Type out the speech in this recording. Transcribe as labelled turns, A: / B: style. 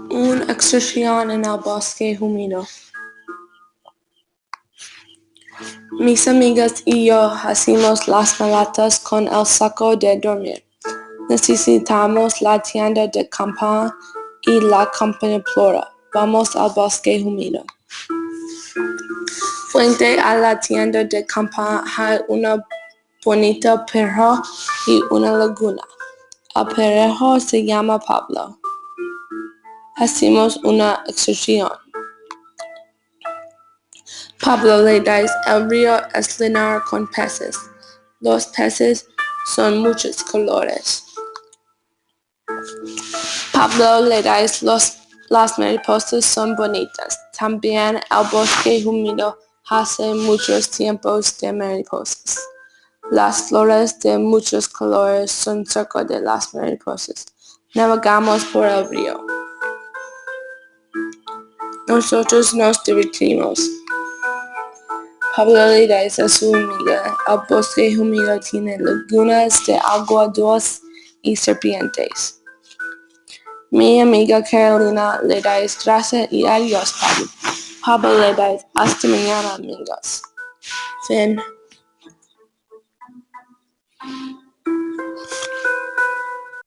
A: Una excursión en el bosque húmedo. Mis amigas y yo hacemos las maletas con el saco de dormir. Necesitamos la tienda de campaña y la campana. Vamos al bosque húmedo. Frente a la tienda de campaña hay una bonita perro y una laguna. El perro se llama Pablo. Hacemos una excursión. Pablo le dice, el río es lleno con peces. Los peces son muchos colores. Pablo le dice, las mariposas son bonitas. También el bosque húmedo hace muchos tipos de mariposas. Las flores de muchos colores son cerca de las mariposas. Navegamos por el río. Nosotros nos divertimos. Pablo le dice a su amiga, el bosque húmedo tiene lagunas de agua dulce y serpientes. Mi amiga Carolina le dice gracias y adiós, Pablo. Pablo le dice hasta mañana, amigos. Fin.